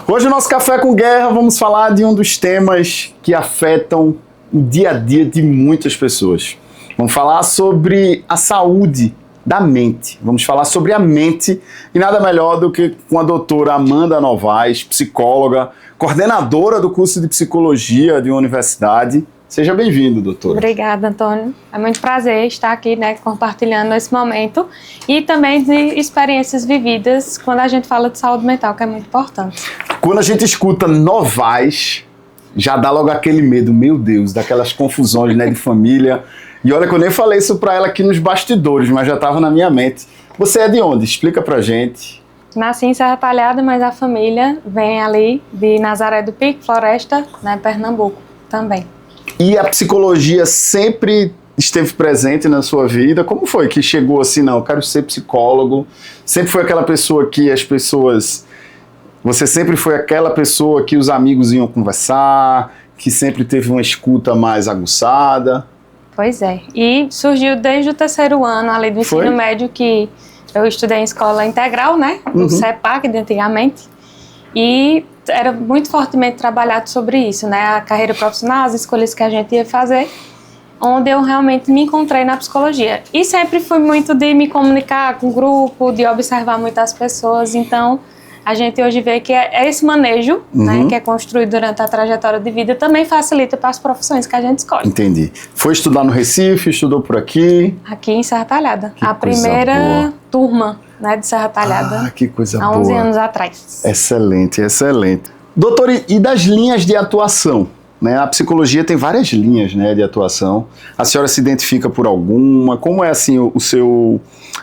Hoje no nosso Café com Guerra vamos falar de um dos temas que afetam o dia a dia de muitas pessoas. Vamos falar sobre a saúde da mente. Vamos falar sobre a mente e nada melhor do que com a doutora Amanda Novaes, psicóloga, coordenadora do curso de psicologia de uma universidade. Seja bem-vindo, doutora. Obrigada, Antônio. É muito prazer estar aqui, compartilhando esse momento e também de experiências vividas quando a gente fala de saúde mental, que é muito importante. Quando a gente escuta Novaes, já dá logo aquele medo, meu Deus, daquelas confusões, de família. E olha que eu nem falei isso pra ela aqui nos bastidores, mas já estava na minha mente. Você é de onde? Explica pra gente. Nasci em Serra Talhada, mas a família vem ali de Nazaré do Pico, Floresta, Pernambuco também. E a psicologia sempre esteve presente na sua vida? Como foi que chegou assim, não, eu quero ser psicólogo? Sempre foi aquela pessoa que as pessoas... Você sempre foi aquela pessoa que os amigos iam conversar, que sempre teve uma escuta mais aguçada? Pois é. E surgiu desde o terceiro ano, ali do ensino médio, que eu estudei em escola integral, no CEPAC, de antigamente. E era muito fortemente trabalhado sobre isso, a carreira profissional, as escolhas que a gente ia fazer, onde eu realmente me encontrei na psicologia. E sempre fui muito de me comunicar com o grupo, de observar muitas pessoas, então a gente hoje vê que esse manejo, que é construído durante a trajetória de vida, também facilita para as profissões que a gente escolhe. Entendi. Foi estudar no Recife, estudou por aqui? Aqui em Serra Talhada. Que a primeira turma de Serra Talhada. Ah, que coisa boa. Há 11 anos atrás. Excelente, excelente. Doutor, e das linhas de atuação? A psicologia tem várias linhas de atuação. A senhora se identifica por alguma? Como é assim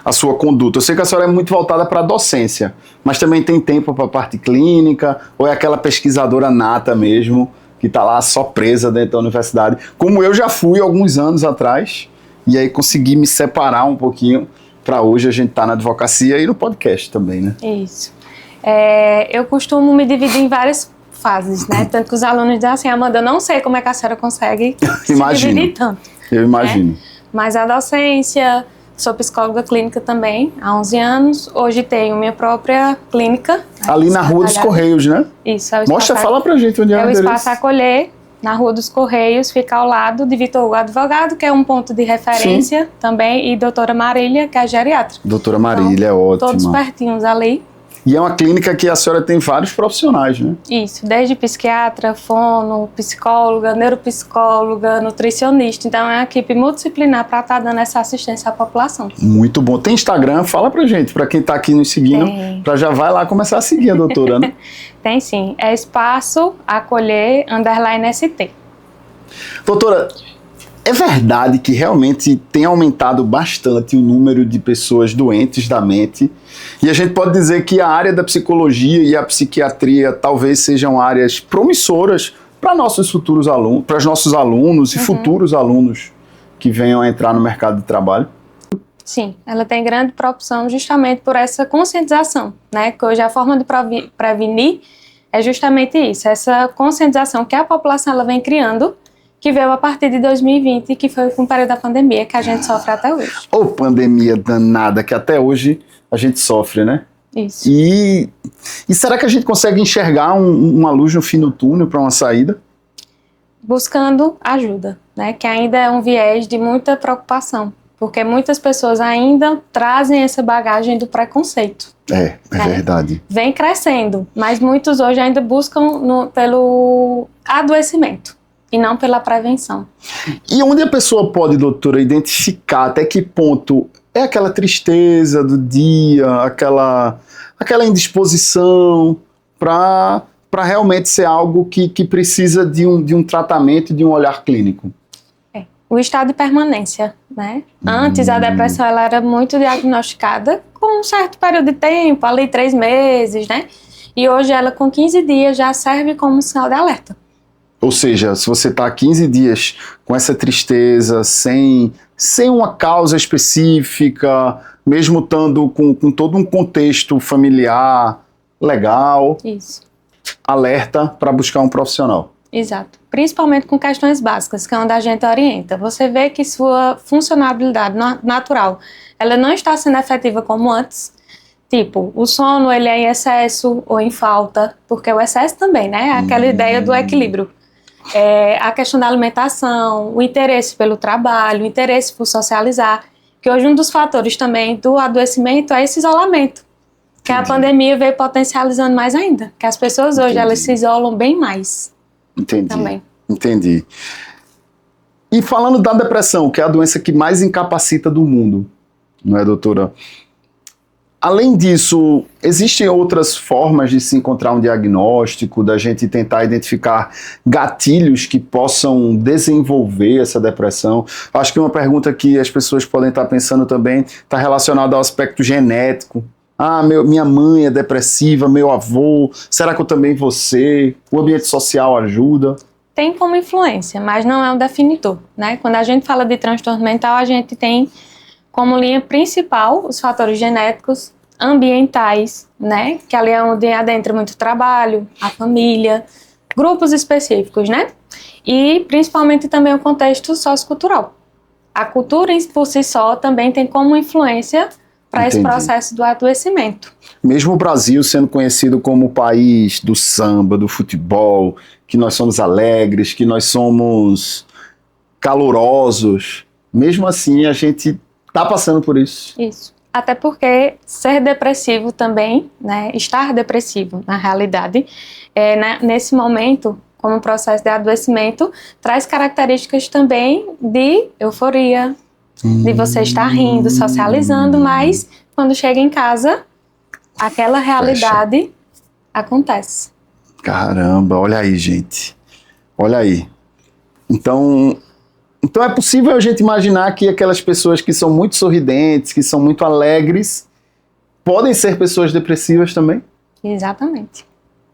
a sua conduta? Eu sei que a senhora é muito voltada para a docência, mas também tem tempo para a parte clínica? Ou é aquela pesquisadora nata mesmo, que está lá só presa dentro da universidade? Como eu já fui alguns anos atrás, e aí consegui me separar um pouquinho para hoje a gente estar na advocacia e no podcast também, Isso. Eu costumo me dividir em várias fases, Tanto que os alunos dizem assim, Amanda, eu não sei como é que a senhora consegue se dividir tanto. Eu imagino. Mas a docência, sou psicóloga clínica também, há 11 anos. Hoje tenho minha própria clínica. Ali na Rua dos Correios, né? Isso. Mostra, fala pra gente onde é o endereço. É o Espaço Acolher, na Rua dos Correios, fica ao lado de Vitor Hugo Advogado, que é um ponto de referência também, e doutora Marília, que é a geriatra. Doutora Marília, então, é ótima. Todos pertinhos ali. E é uma clínica que a senhora tem vários profissionais, Isso, desde psiquiatra, fono, psicóloga, neuropsicóloga, nutricionista. Então é uma equipe multidisciplinar para estar dando essa assistência à população. Muito bom. Tem Instagram? Fala pra gente, para quem tá aqui nos seguindo, para já vai lá começar a seguir a doutora, Tem sim, é Espaço Acolher _ST. Doutora, é verdade que realmente tem aumentado bastante o número de pessoas doentes da mente, e a gente pode dizer que a área da psicologia e a psiquiatria talvez sejam áreas promissoras para nossos futuros alunos, para os nossos alunos e futuros alunos que venham a entrar no mercado de trabalho? Sim, ela tem grande propulsão justamente por essa conscientização, que hoje a forma de prevenir é justamente isso, essa conscientização que a população ela vem criando, que veio a partir de 2020, que foi com o período da pandemia, que a gente sofre até hoje. Ô, pandemia danada, que até hoje a gente sofre, Isso. E será que a gente consegue enxergar uma luz no fim do túnel para uma saída? Buscando ajuda, que ainda é um viés de muita preocupação, porque muitas pessoas ainda trazem essa bagagem do preconceito. É verdade. Vem crescendo, mas muitos hoje ainda buscam pelo adoecimento e não pela prevenção. E onde a pessoa pode, doutora, identificar até que ponto é aquela tristeza do dia, aquela indisposição para realmente ser algo que precisa de um tratamento, de um olhar clínico? O estado de permanência, Antes a depressão ela era muito diagnosticada com um certo período de tempo, ali 3 meses, E hoje ela com 15 dias já serve como um sinal de alerta. Ou seja, se você está 15 dias com essa tristeza, sem uma causa específica, mesmo estando com todo um contexto familiar legal, isso, alerta para buscar um profissional. Exato. Principalmente com questões básicas, que é onde a gente orienta. Você vê que sua funcionalidade natural, ela não está sendo efetiva como antes. Tipo, o sono, ele é em excesso ou em falta, porque o excesso também, né? Aquela ideia do equilíbrio. A questão da alimentação, o interesse pelo trabalho, o interesse por socializar, que hoje um dos fatores também do adoecimento é esse isolamento, que a pandemia veio potencializando mais ainda, que as pessoas hoje, elas se isolam bem mais. Também. Entendi. E falando da depressão, que é a doença que mais incapacita do mundo, não é, doutora? Além disso, existem outras formas de se encontrar um diagnóstico, da gente tentar identificar gatilhos que possam desenvolver essa depressão? Acho que uma pergunta que as pessoas podem estar pensando também está relacionada ao aspecto genético. Minha mãe é depressiva, meu avô, será que eu também vou ser? O ambiente social ajuda? Tem como influência, mas não é um definidor, né? Quando a gente fala de transtorno mental, a gente tem como linha principal os fatores genéticos, ambientais, né? Que ali é onde adentra muito trabalho, a família, grupos específicos, né? E principalmente também o contexto sociocultural. A cultura por si só também tem como influência para esse processo do adoecimento. Mesmo o Brasil sendo conhecido como o país do samba, do futebol, que nós somos alegres, que nós somos calorosos, mesmo assim a gente está passando por isso. Isso. Até porque ser depressivo também, né, estar depressivo na realidade, nesse momento, como processo de adoecimento, traz características também de euforia, de você estar rindo, socializando, mas quando chega em casa, aquela realidade acontece. Caramba, olha aí, gente. Olha aí. Então é possível a gente imaginar que aquelas pessoas que são muito sorridentes, que são muito alegres, podem ser pessoas depressivas também? Exatamente.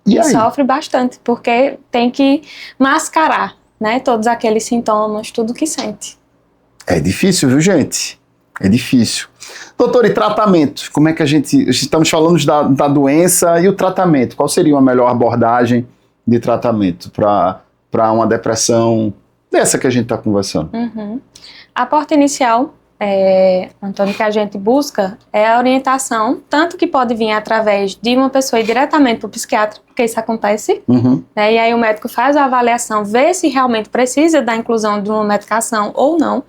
E aí? Sofre bastante, porque tem que mascarar, né, todos aqueles sintomas, tudo que sente. É difícil, viu, gente? É difícil. Doutor, e tratamento? Como é que a gente estamos falando da doença e o tratamento? Qual seria uma melhor abordagem de tratamento para uma depressão dessa que a gente está conversando? A porta inicial, Antônio, que a gente busca é a orientação, tanto que pode vir através de uma pessoa ir diretamente para o psiquiatra, porque isso acontece, né, e aí o médico faz a avaliação, vê se realmente precisa da inclusão de uma medicação ou não,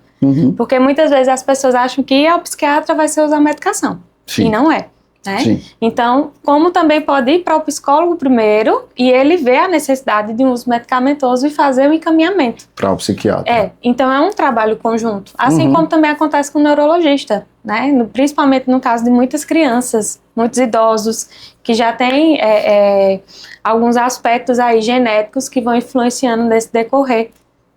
porque muitas vezes as pessoas acham que o psiquiatra vai ser usar medicação, e não é. Né? Então, como também pode ir para o psicólogo primeiro e ele vê a necessidade de um uso medicamentoso e fazer o encaminhamento. Para o psiquiatra. Então é um trabalho conjunto. Assim como também acontece com o neurologista, né? Principalmente no caso de muitas crianças, muitos idosos, que já têm alguns aspectos aí genéticos que vão influenciando nesse decorrer,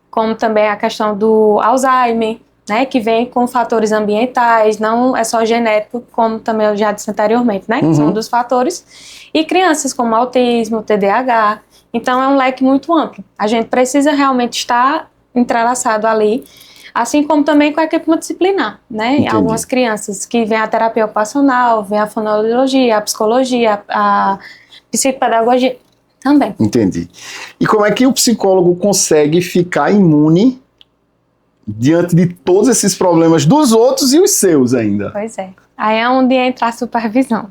como também a questão do Alzheimer, né, que vem com fatores ambientais, não é só genético, como também eu já disse anteriormente, né, que são um dos fatores, e crianças como autismo, TDAH, então é um leque muito amplo. A gente precisa realmente estar entrelaçado ali, assim como também com a equipe multidisciplinar, né, em algumas crianças que vem a terapia ocupacional, vem a fonoaudiologia, a psicologia, a psicopedagogia também. Entendi. E como é que o psicólogo consegue ficar imune diante de todos esses problemas dos outros e os seus ainda? Pois é. Aí é onde entra a supervisão.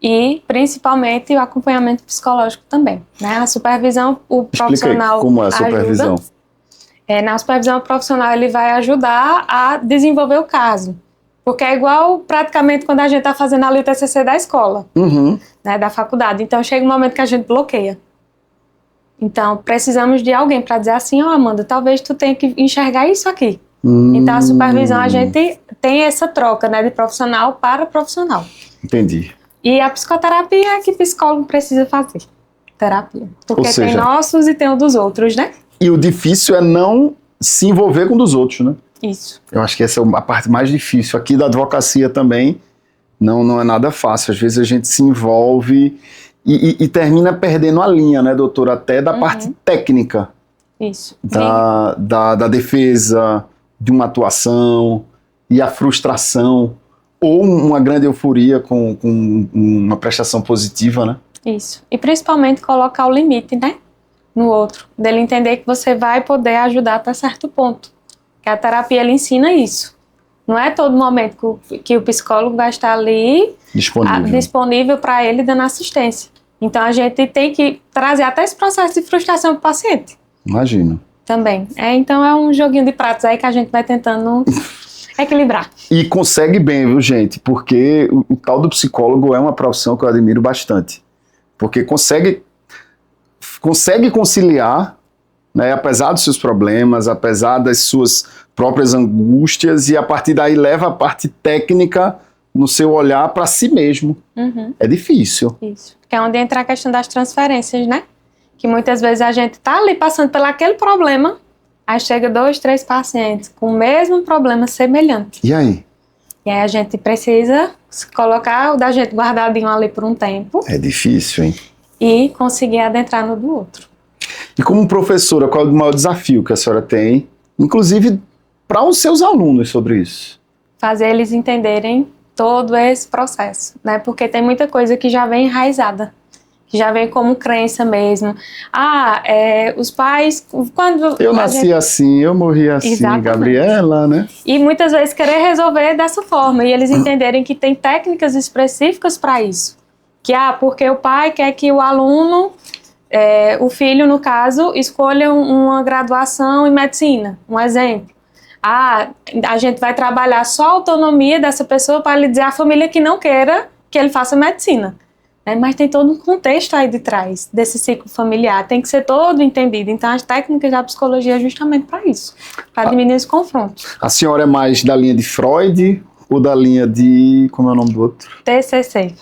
E, principalmente, o acompanhamento psicológico também. Né? A supervisão, o profissional aí, como é a supervisão? Na supervisão, o profissional ele vai ajudar a desenvolver o caso. Porque é igual praticamente quando a gente está fazendo ali o TCC da escola, né, da faculdade. Então, chega um momento que a gente bloqueia. Então, precisamos de alguém para dizer assim, Amanda, talvez tu tenha que enxergar isso aqui. Então, a supervisão, a gente tem essa troca, né, de profissional para profissional. Entendi. E a psicoterapia é que psicólogo precisa fazer. Terapia. Porque Ou seja, tem nossos e tem o dos outros, né? E o difícil é não se envolver com o dos outros, né? Isso. Eu acho que essa é a parte mais difícil. Aqui da advocacia também não é nada fácil. Às vezes a gente se envolve e termina perdendo a linha, né, doutora? Até da parte técnica. Isso. Da defesa, de uma atuação, e a frustração, ou uma grande euforia com uma prestação positiva, né? Isso. E principalmente colocar o limite, né? No outro. Dele entender que você vai poder ajudar até certo ponto. Que a terapia, ela ensina isso. Não é todo momento que o psicólogo vai estar ali disponível para ele dando assistência. Então a gente tem que trazer até esse processo de frustração para o paciente. Imagino. Também. Então é um joguinho de pratos aí que a gente vai tentando equilibrar. E consegue bem, viu, gente? Porque o tal do psicólogo é uma profissão que eu admiro bastante. Porque consegue conciliar, né, apesar dos seus problemas, apesar das suas próprias angústias, e a partir daí leva a parte técnica no seu olhar para si mesmo. Uhum. É difícil. Isso. Que é onde entra a questão das transferências, né? Que muitas vezes a gente tá ali passando pelo aquele problema, aí chega 2, 3 pacientes com o mesmo problema semelhante. E aí? E aí a gente precisa colocar o da gente guardadinho ali por um tempo. É difícil, hein? E conseguir adentrar no do outro. E como professora, qual é o maior desafio que a senhora tem, inclusive para os seus alunos, sobre isso? Fazer eles entenderem todo esse processo, né? Porque tem muita coisa que já vem enraizada, que já vem como crença mesmo. Os pais, quando... Eu nasci assim, eu morri assim, exatamente. Gabriela, né? E muitas vezes querer resolver dessa forma, e eles entenderem que tem técnicas específicas para isso. Que, porque o pai quer que o aluno, o filho, no caso, escolha uma graduação em medicina, um exemplo. A gente vai trabalhar só a autonomia dessa pessoa para lhe dizer à família que não queira que ele faça medicina. Mas tem todo um contexto aí de trás desse ciclo familiar, tem que ser todo entendido. Então as técnicas da psicologia é justamente para isso, para diminuir esse confronto. A senhora é mais da linha de Freud ou da linha de... como é o nome do outro? TCC.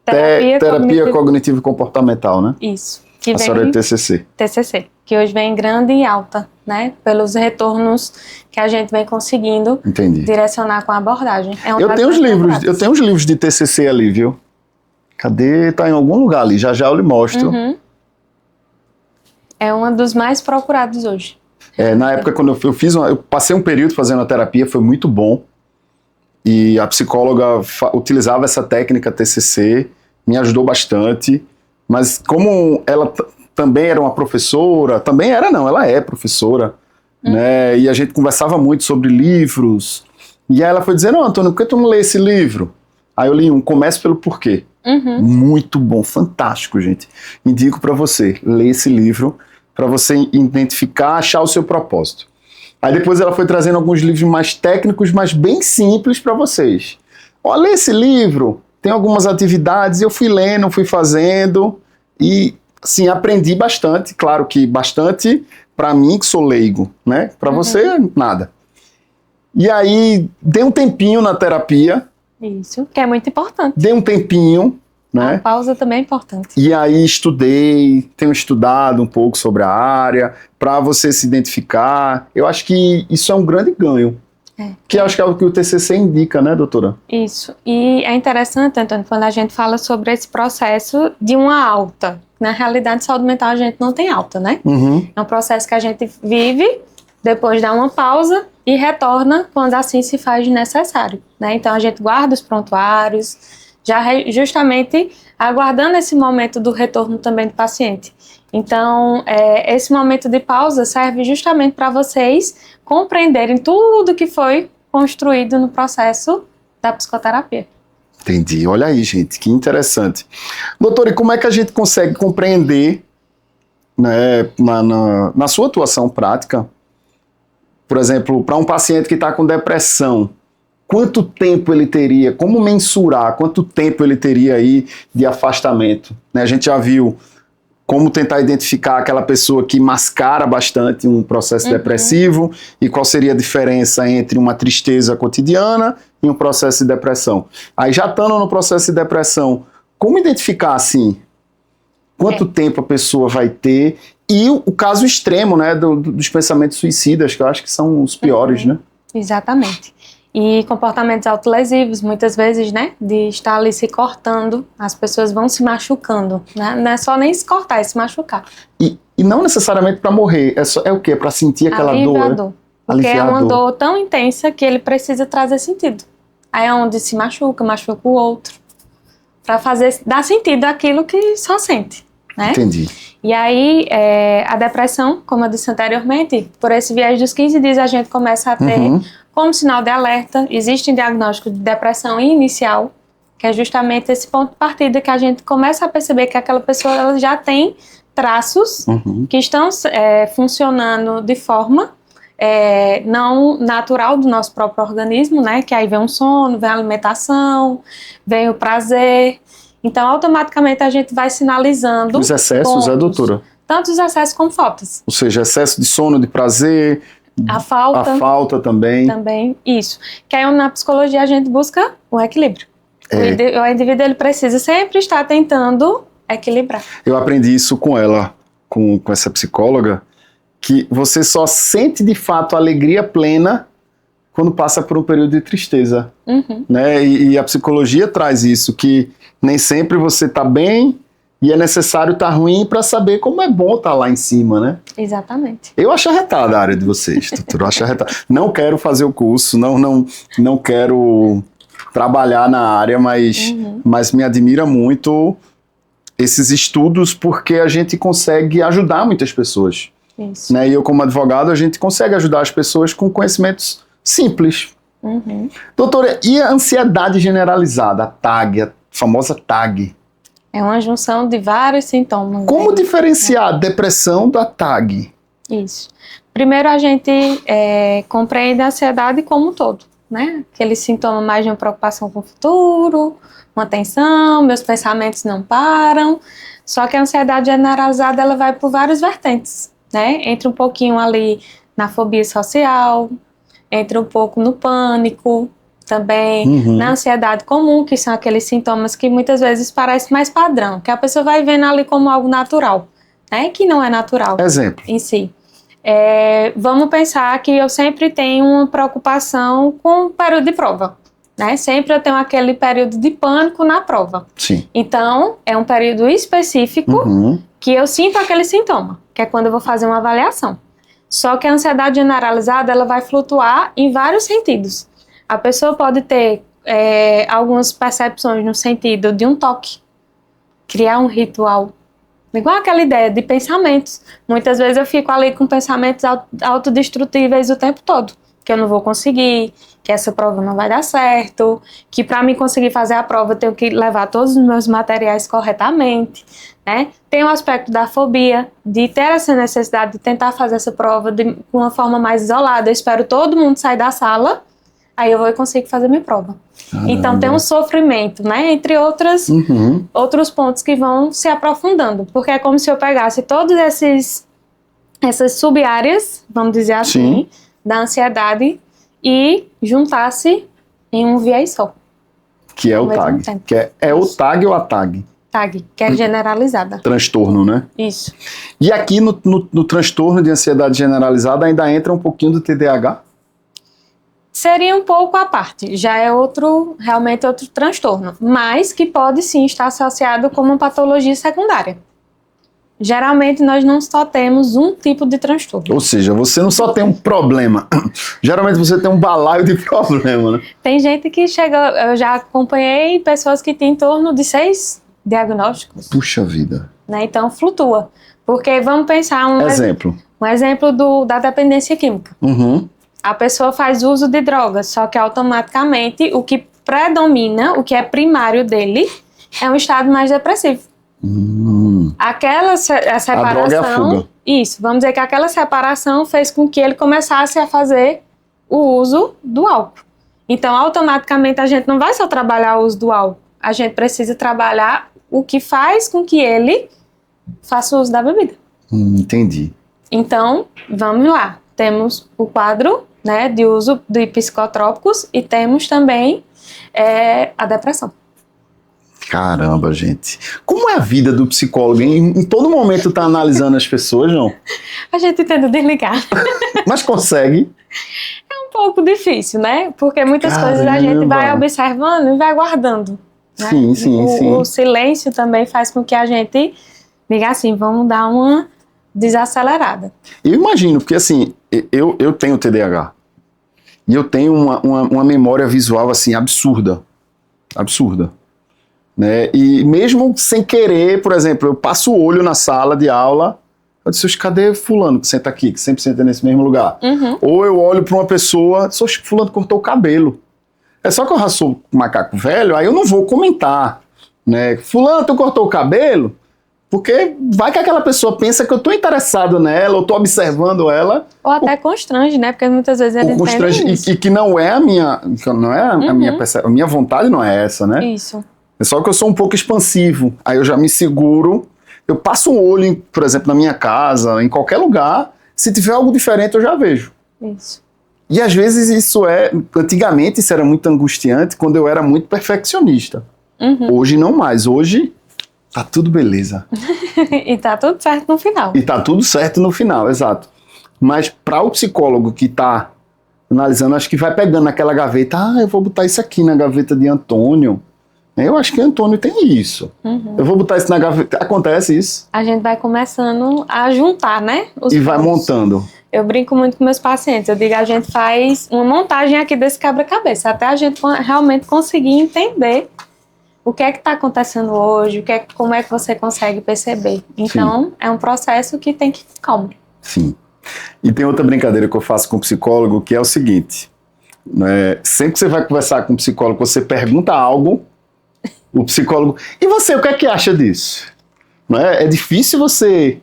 Terapia Cognitivo Comportamental, né? Isso. Que a senhora é TCC. TCC, que hoje vem grande e alta, né? Pelos retornos que a gente vem conseguindo direcionar com a abordagem. Eu tenho os livros de TCC ali, viu? Cadê? Tá em algum lugar ali, já eu lhe mostro. Uhum. É um dos mais procurados hoje. Na época, quando eu passei um período fazendo a terapia, foi muito bom. E a psicóloga utilizava essa técnica TCC, me ajudou bastante. Mas como ela também era uma professora, ela é professora, né? E a gente conversava muito sobre livros. E aí ela foi dizer, não, Antônio, por que tu não lê esse livro? Aí eu li Comece pelo Porquê. Uhum. Muito bom, fantástico, gente. Indico para você, lê esse livro, para você identificar, achar o seu propósito. Aí depois ela foi trazendo alguns livros mais técnicos, mas bem simples para vocês. Lê esse livro, tem algumas atividades, eu fui lendo, fui fazendo, e assim, aprendi bastante, claro que bastante para mim que sou leigo, né? Para você, nada. E aí, dei um tempinho na terapia. Isso, que é muito importante. Dei um tempinho, né? A pausa também é importante. E aí tenho estudado um pouco sobre a área, para você se identificar. Eu acho que isso é um grande ganho. Que acho que é o que o TCC indica, né, doutora? Isso. E é interessante, Antônio, quando a gente fala sobre esse processo de uma alta. Na realidade, saúde mental a gente não tem alta, né? Uhum. É um processo que a gente vive, depois dá uma pausa e retorna quando assim se faz necessário, né? Então a gente guarda os prontuários, justamente aguardando esse momento do retorno também do paciente. Então, esse momento de pausa serve justamente para vocês compreenderem tudo que foi construído no processo da psicoterapia. Entendi. Olha aí, gente, que interessante. Doutora, e como é que a gente consegue compreender, né, na sua atuação prática, por exemplo, para um paciente que está com depressão, quanto tempo ele teria, como mensurar, quanto tempo ele teria aí de afastamento? Né, a gente já viu como tentar identificar aquela pessoa que mascara bastante um processo depressivo e qual seria a diferença entre uma tristeza cotidiana e um processo de depressão. Aí já estando no processo de depressão, como identificar assim, quanto tempo a pessoa vai ter e o caso extremo, né, dos pensamentos suicidas, que eu acho que são os piores, né? Exatamente. E comportamentos autolesivos, muitas vezes, né, de estar ali se cortando, as pessoas vão se machucando, né? Não é só nem se cortar, é se machucar. E não necessariamente para morrer, é o quê? Para sentir aquela dor? Porque é uma dor tão intensa que ele precisa trazer sentido. Aí é onde se machuca o outro, para dar sentido àquilo que só sente. né? Entendi. E aí, a depressão, como eu disse anteriormente, por esse viés dos 15 dias a gente começa a ter como sinal de alerta, existe um diagnóstico de depressão inicial, que é justamente esse ponto de partida que a gente começa a perceber que aquela pessoa ela já tem traços que estão funcionando de forma não natural do nosso próprio organismo, né? Que aí vem um sono, vem a alimentação, vem o prazer. Então, automaticamente a gente vai sinalizando os excessos, pontos, doutora? Tanto os excessos como faltas. Ou seja, excesso de sono, de prazer, a falta também. Também, isso. Que aí na psicologia a gente busca o equilíbrio. O indivíduo ele precisa sempre estar tentando equilibrar. Eu aprendi isso com ela, com essa psicóloga, que você só sente de fato alegria plena quando passa por um período de tristeza. Né? E a psicologia traz isso, que nem sempre você está bem e é necessário estar ruim para saber como é bom estar lá em cima, né? Exatamente. Eu acho arretada a área de vocês, doutor. Eu acho arretada. Não quero fazer o curso, não quero trabalhar na área, mas me admira muito esses estudos porque a gente consegue ajudar muitas pessoas. Isso. Né? E eu, como advogado, a gente consegue ajudar as pessoas com conhecimentos simples. Doutora, e a ansiedade generalizada, a TAG, a famosa TAG? É uma junção de vários sintomas. Como diferenciar a depressão da TAG? Isso. Primeiro a gente compreende a ansiedade como um todo, né? Aquele sintoma mais de uma preocupação com o futuro, uma tensão, meus pensamentos não param. Só que a ansiedade generalizada ela vai por várias vertentes, né? Entra um pouquinho ali na fobia social, entra um pouco no pânico, também na ansiedade comum, que são aqueles sintomas que muitas vezes parecem mais padrão, que a pessoa vai vendo ali como algo natural, né? Que não é natural. Exemplo. Em si. Vamos pensar que eu sempre tenho uma preocupação com o período de prova, né? Sempre eu tenho aquele período de pânico na prova. Sim. Então, é um período específico que eu sinto aquele sintoma, que é quando eu vou fazer uma avaliação. Só que a ansiedade generalizada, ela vai flutuar em vários sentidos. A pessoa pode ter algumas percepções no sentido de um toque, criar um ritual, igual aquela ideia de pensamentos. Muitas vezes eu fico ali com pensamentos autodestrutíveis o tempo todo, que eu não vou conseguir, que essa prova não vai dar certo, que para mim conseguir fazer a prova eu tenho que levar todos os meus materiais corretamente, né? Tem o aspecto da fobia, de ter essa necessidade de tentar fazer essa prova de uma forma mais isolada. Eu espero todo mundo sair da sala, aí eu vou e consigo fazer minha prova. Caramba. Então tem um sofrimento, né? Entre outros pontos que vão se aprofundando. Porque é como se eu pegasse todas essas sub-áreas, vamos dizer assim, da ansiedade e juntasse em um viés só. Que é o TAG. Que é o TAG ou a TAG? TAG, que é generalizada. Transtorno, né? Isso. E aqui no transtorno de ansiedade generalizada ainda entra um pouquinho do TDAH? Seria um pouco à parte, já é realmente outro transtorno, mas que pode sim estar associado como uma patologia secundária. Geralmente nós não só temos um tipo de transtorno. Ou seja, você não só tem um problema, geralmente você tem um balaio de problema, né? Tem gente que chega, eu já acompanhei pessoas que têm em torno de 6 diagnósticos. Puxa vida. Né? Então flutua, porque vamos pensar um exemplo da dependência química. A pessoa faz uso de drogas, só que automaticamente o que predomina, o que é primário dele, é um estado mais depressivo. Aquela separação... A droga é a fuga. Isso, vamos dizer que aquela separação fez com que ele começasse a fazer o uso do álcool. Então, automaticamente, a gente não vai só trabalhar o uso do álcool, a gente precisa trabalhar o que faz com que ele faça o uso da bebida. Entendi. Então, vamos lá. Temos o quadro, né, de uso de psicotrópicos e temos também a depressão. Caramba, gente. Como é a vida do psicólogo? Em todo momento tá analisando as pessoas, não? A gente tenta desligar. Mas consegue? É um pouco difícil, né? Porque muitas coisas a gente vai observando e vai guardando. Né? Sim. O silêncio também faz com que a gente diga assim, vamos dar uma desacelerada. Eu imagino, porque assim, eu tenho TDAH. E eu tenho uma memória visual assim absurda. né? E mesmo sem querer, por exemplo, eu passo o olho na sala de aula, eu disse, cadê fulano que senta aqui, que sempre senta nesse mesmo lugar? Ou eu olho para uma pessoa, fulano cortou o cabelo. É só que eu já sou macaco velho, aí eu não vou comentar, né? Fulano, tu cortou o cabelo? Porque vai que aquela pessoa pensa que eu tô interessado nela, ou tô observando ela. Ou até constrange, né? Porque muitas vezes eles entendem isso. E que não é a minha, a minha vontade não é essa, né? Isso. É só que eu sou um pouco expansivo, aí eu já me seguro, eu passo um olho, por exemplo, na minha casa, em qualquer lugar, se tiver algo diferente eu já vejo. Isso. E às vezes antigamente isso era muito angustiante, quando eu era muito perfeccionista. Hoje não mais, hoje tá tudo beleza. E tá tudo certo no final. E tá tudo certo no final, exato. Mas para o psicólogo que tá analisando, acho que vai pegando naquela gaveta, eu vou botar isso aqui na gaveta de Antônio. Eu acho que Antônio tem isso. Eu vou botar isso na gaveta. Acontece isso. A gente vai começando a juntar, né? E vai montando. Eu brinco muito com meus pacientes. Eu digo, a gente faz uma montagem aqui desse quebra-cabeça, até a gente realmente conseguir entender o que é que está acontecendo hoje, como é que você consegue perceber. Então, sim, é um processo que tem que ir calmo. Sim. E tem outra brincadeira que eu faço com o psicólogo, que é o seguinte, né? Sempre que você vai conversar com o psicólogo, você pergunta algo, o psicólogo, e você, o que é que acha disso? Não é? É difícil você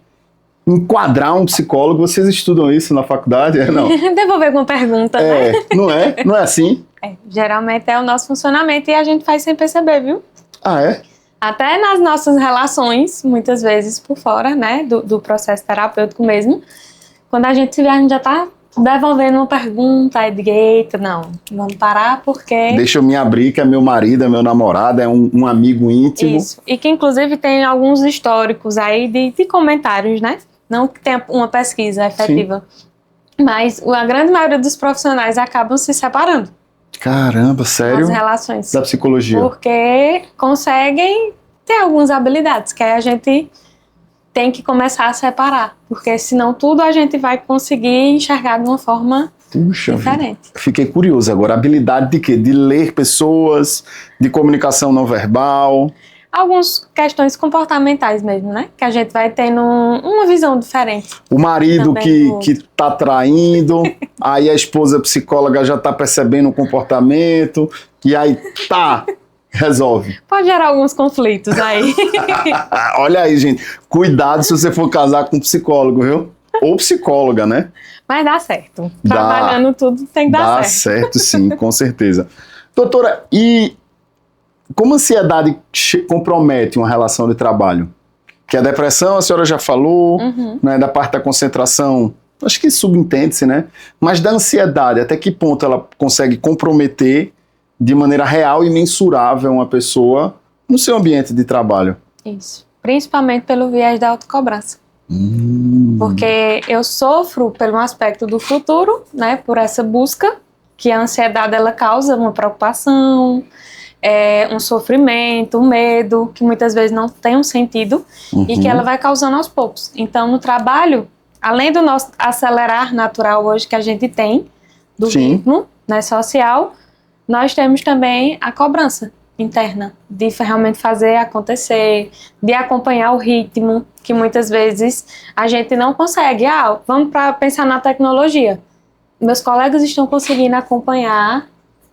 enquadrar um psicólogo, vocês estudam isso na faculdade? Não. Devolver com pergunta, né? Não é? Não é assim? Geralmente é o nosso funcionamento e a gente faz sem perceber, viu? Ah, é? Até nas nossas relações, muitas vezes por fora, né, do processo terapêutico mesmo, quando a gente se vê, a gente já tá devolvendo uma pergunta, aí diga, eita, não, vamos parar porque... Deixa eu me abrir, que é meu marido, é meu namorado, é um amigo íntimo. Isso, e que inclusive tem alguns históricos aí de comentários, né? Não que tenha uma pesquisa efetiva, sim, mas a grande maioria dos profissionais acabam se separando. Caramba, sério? As relações. Da psicologia. Porque conseguem ter algumas habilidades, que aí a gente tem que começar a separar. Porque senão tudo a gente vai conseguir enxergar de uma forma diferente. Fiquei curioso agora. Habilidade de quê? De ler pessoas, de comunicação não verbal. Algumas questões comportamentais mesmo, né? Que a gente vai tendo uma visão diferente. O marido que tá traindo, aí a esposa psicóloga já tá percebendo o comportamento, e aí resolve. Pode gerar alguns conflitos aí. Olha aí, gente. Cuidado se você for casar com um psicólogo, viu? Ou psicóloga, né? Mas dá certo. Trabalhando tudo tem que dar certo. Dá certo, sim, com certeza. Doutora, e como a ansiedade compromete uma relação de trabalho? Que a depressão, a senhora já falou, né, da parte da concentração, acho que subentende-se, né? Mas da ansiedade, até que ponto ela consegue comprometer de maneira real e mensurável uma pessoa no seu ambiente de trabalho? Isso. Principalmente pelo viés da autocobrança. Porque eu sofro pelo aspecto do futuro, né? Por essa busca que a ansiedade ela causa uma preocupação, um sofrimento, um medo, que muitas vezes não tem um sentido e que ela vai causando aos poucos. Então, no trabalho, além do nosso acelerar natural hoje que a gente tem, do ritmo, né, social, nós temos também a cobrança interna, de realmente fazer acontecer, de acompanhar o ritmo, que muitas vezes a gente não consegue. Vamos pensar na tecnologia. Meus colegas estão conseguindo acompanhar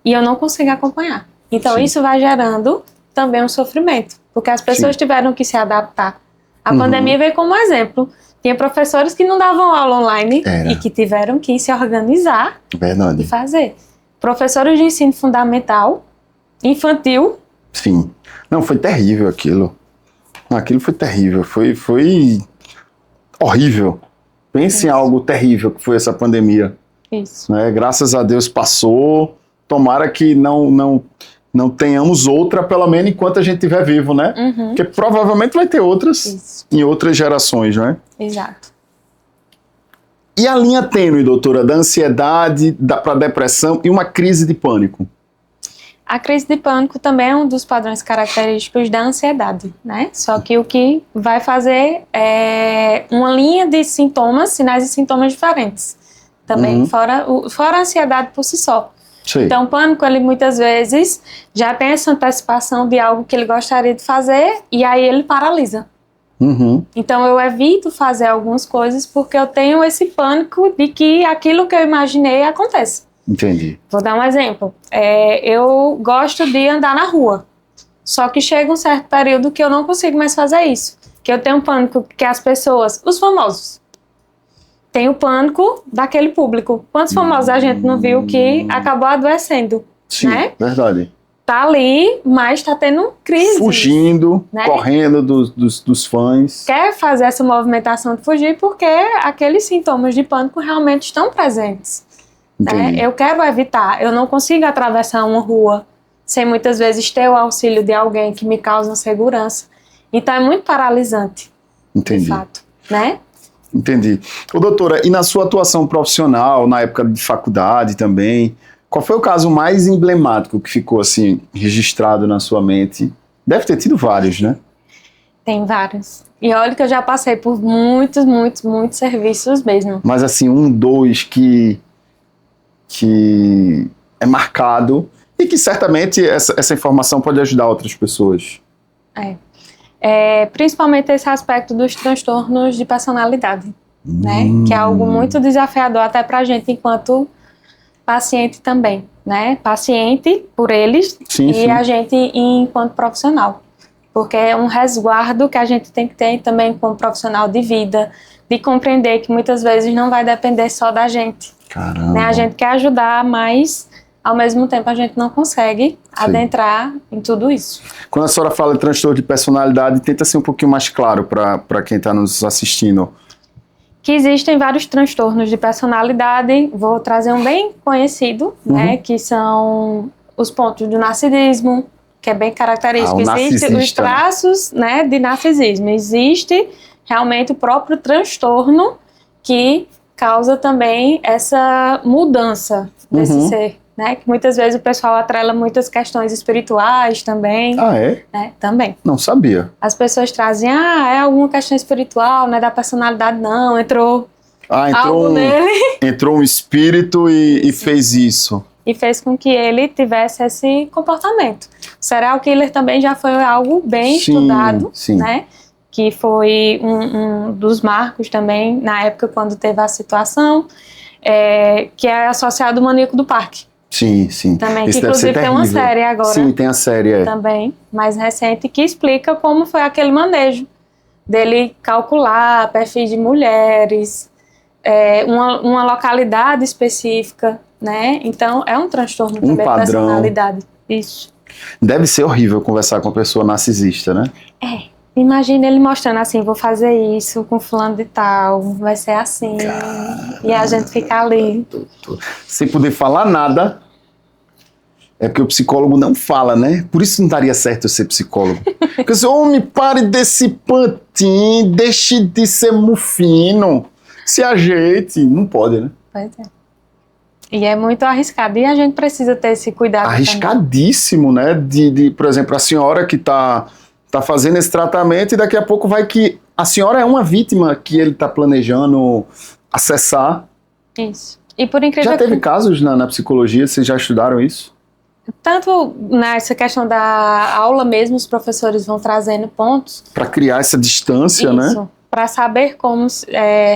e eu não consigo acompanhar. Então, isso vai gerando também um sofrimento, porque as pessoas tiveram que se adaptar. A pandemia veio como exemplo. Tinha professores que não davam aula online e que tiveram que se organizar e fazer. Professores de ensino fundamental, infantil. Sim. Não, foi terrível aquilo. Aquilo foi terrível. Foi horrível. Pense em algo terrível que foi essa pandemia. Isso. Né? Graças a Deus passou. Tomara que não tenhamos outra, pelo menos enquanto a gente estiver vivo, né? Porque provavelmente vai ter outras em outras gerações, né? Exato. E a linha tênue, doutora, da ansiedade para a depressão e uma crise de pânico? A crise de pânico também é um dos padrões característicos da ansiedade, né? Só que o que vai fazer é uma linha de sintomas, sinais e sintomas diferentes. Também, fora a ansiedade por si só. Sei. Então, o pânico, ele muitas vezes já tem essa antecipação de algo que ele gostaria de fazer e aí ele paralisa. Uhum. Então, eu evito fazer algumas coisas porque eu tenho esse pânico de que aquilo que eu imaginei acontece. Entendi. Vou dar um exemplo. Eu gosto de andar na rua, só que chega um certo período que eu não consigo mais fazer isso. Que eu tenho um pânico que as pessoas, os famosos, têm o pânico daquele público. Quantos famosos a gente não viu que acabou adoecendo? Sim, né? verdade. Tá ali, mas tá tendo crise. Fugindo, né? correndo dos fãs. Quer fazer essa movimentação de fugir porque aqueles sintomas de pânico realmente estão presentes. Né? Eu quero evitar, eu não consigo atravessar uma rua sem muitas vezes ter o auxílio de alguém que me causa segurança. Então é muito paralisante. Entendi. De fato, né? Entendi. Ô, doutora, e na sua atuação profissional, na época de faculdade também, qual foi o caso mais emblemático que ficou assim registrado na sua mente? Deve ter tido vários, né? Tem vários. E olha que eu já passei por muitos serviços mesmo. Mas assim, um, dois que é marcado e que certamente essa informação pode ajudar outras pessoas. Principalmente esse aspecto dos transtornos de personalidade, né? Que é algo muito desafiador até pra gente enquanto paciente também, né? Paciente por eles sim. A gente enquanto profissional. Porque é um resguardo que a gente tem que ter também como profissional de vida, de compreender que muitas vezes não vai depender só da gente. Caramba. Né? A gente quer ajudar, mas ao mesmo tempo a gente não consegue adentrar em tudo isso. Quando a senhora fala de transtorno de personalidade, tenta ser um pouquinho mais claro para quem está nos assistindo. Que existem vários transtornos de personalidade, vou trazer um bem conhecido, né, que são os pontos do narcisismo, que é bem característico. Existem os traços, né, de narcisismo. Existe realmente o próprio transtorno que causa também essa mudança desse ser, né? Que muitas vezes o pessoal atrela muitas questões espirituais também. Ah, é? Né? Também. Não sabia. As pessoas trazem, é alguma questão espiritual, não é da personalidade não, entrou algo nele. Entrou um espírito e fez isso. E fez com que ele tivesse esse comportamento. O serial killer também já foi algo bem estudado, né? Que foi um dos marcos também, na época quando teve a situação, que é associado ao maníaco do parque. Sim, sim. Também, que inclusive tem uma série agora. Sim, tem a série, também, mais recente, que explica como foi aquele manejo dele calcular perfis de mulheres, uma localidade específica, né? Então, é um transtorno também de personalidade. Isso. Deve ser horrível conversar com uma pessoa narcisista, né? Imagina ele mostrando assim, vou fazer isso com fulano de tal, vai ser assim, e a gente fica ali. Sem poder falar nada, é porque o psicólogo não fala, né? Por isso não daria certo eu ser psicólogo. Porque assim, homem, pare desse pantinho, deixe de ser mufino, se ajeite, não pode, né? Pois é. E é muito arriscado, e a gente precisa ter esse cuidado. Arriscadíssimo, também. Né? Por exemplo, a senhora que tá fazendo esse tratamento e daqui a pouco vai que a senhora é uma vítima que ele está planejando acessar. Isso. E por incrível já teve casos na psicologia, vocês já estudaram isso? Tanto nessa questão da aula mesmo, os professores vão trazendo pontos. Para criar essa distância, isso, né? Para saber como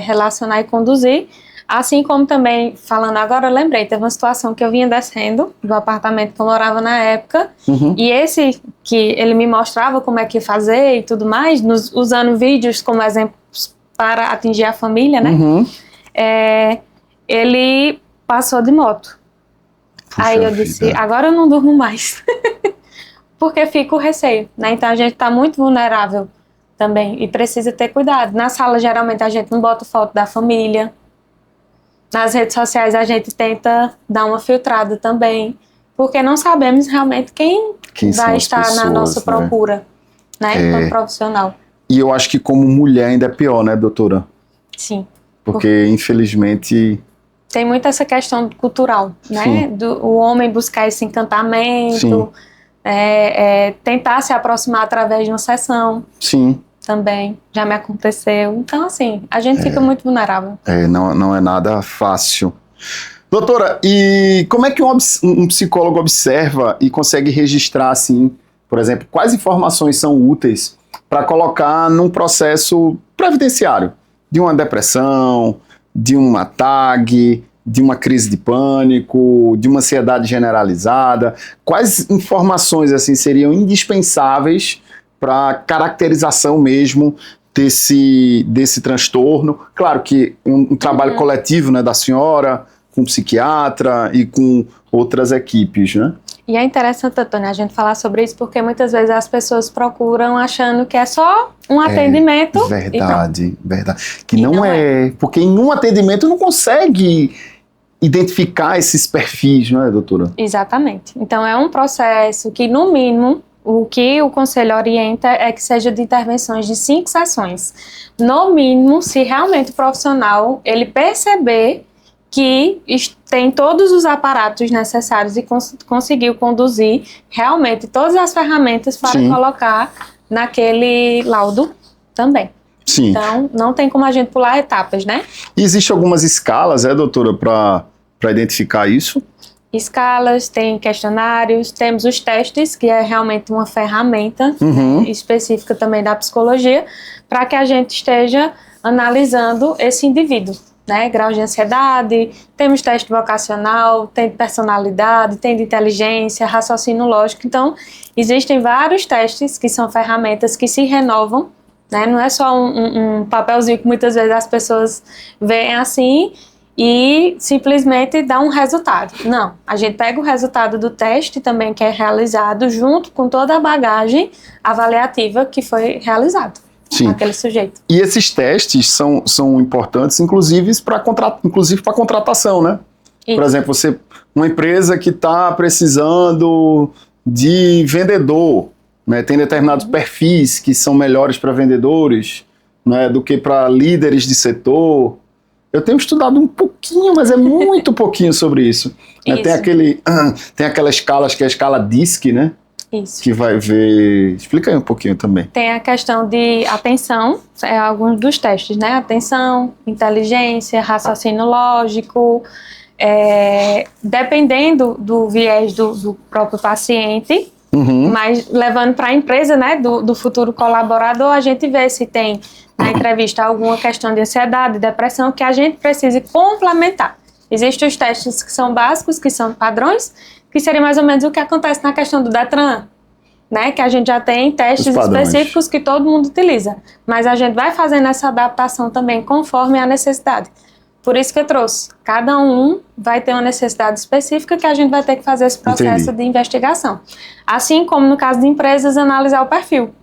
relacionar e conduzir. Assim como também, falando agora, eu lembrei, teve uma situação que eu vinha descendo do apartamento que eu morava na época, e esse que ele me mostrava como é que fazer e tudo mais, usando vídeos como exemplos para atingir a família, né? Ele passou de moto. Puxa Aí eu disse, agora eu não durmo mais, porque fica o receio, né? Então a gente está muito vulnerável também e precisa ter cuidado. Na sala, geralmente, a gente não bota foto da família. Nas redes sociais a gente tenta dar uma filtrada também, porque não sabemos realmente quem vai estar pessoas, na nossa procura, né, como profissional. E eu acho que como mulher ainda é pior, né, doutora? Sim. Porque infelizmente... Tem muito essa questão cultural, né, o homem buscar esse encantamento, tentar se aproximar através de uma sessão. Sim. Também, já me aconteceu. Então, assim, a gente fica muito vulnerável. Não é nada fácil. Doutora, e como é que um psicólogo observa e consegue registrar, assim, por exemplo, quais informações são úteis para colocar num processo previdenciário de uma depressão, de uma TAG, de uma crise de pânico, de uma ansiedade generalizada? Quais informações assim seriam indispensáveis para caracterização mesmo desse transtorno? Claro que um trabalho coletivo, né, da senhora, com um psiquiatra e com outras equipes, né? E é interessante, Antônio, a gente falar sobre isso, porque muitas vezes as pessoas procuram achando que é só um atendimento. Verdade. Que não é. Porque em um atendimento não consegue identificar esses perfis, não é, doutora? Exatamente. Então é um processo que, no mínimo, o que o conselho orienta é que seja de intervenções de 5 sessões. No mínimo, se realmente o profissional ele perceber que tem todos os aparatos necessários e conseguiu conduzir realmente todas as ferramentas para colocar naquele laudo também. Sim. Então, não tem como a gente pular etapas, né? E existem algumas escalas, doutora, para identificar isso? Escalas, tem questionários, temos os testes, que é realmente uma ferramenta específica também da psicologia, para que a gente esteja analisando esse indivíduo. Né, grau de ansiedade, temos teste vocacional, tem de personalidade, tem de inteligência, raciocínio lógico. Então, existem vários testes que são ferramentas que se renovam, né, não é só um papelzinho que muitas vezes as pessoas veem assim e simplesmente dá um resultado. Não, a gente pega o resultado do teste também que é realizado junto com toda a bagagem avaliativa que foi realizado. Sim. Aquele sujeito. E esses testes são importantes, inclusive para contratação, né? Isso. Por exemplo, uma empresa que está precisando de vendedor, né? Tem determinados perfis que são melhores para vendedores, né, do que para líderes de setor. Eu tenho estudado um pouquinho, mas é muito pouquinho sobre isso. Né? Tem aquela escala, acho que é a escala DISC, né? Isso. Que vai ver... Explica aí um pouquinho também. Tem a questão de atenção, alguns dos testes, né? Atenção, inteligência, raciocínio lógico, dependendo do viés do próprio paciente, mas levando para a empresa, né, do futuro colaborador, a gente vê se tem na entrevista alguma questão de ansiedade, depressão, que a gente precise complementar. Existem os testes que são básicos, que são padrões, que seria mais ou menos o que acontece na questão do Detran, né? Que a gente já tem testes específicos que todo mundo utiliza, mas a gente vai fazendo essa adaptação também conforme a necessidade. Por isso que eu trouxe. Cada um vai ter uma necessidade específica que a gente vai ter que fazer esse processo de investigação. Assim como no caso de empresas, analisar o perfil.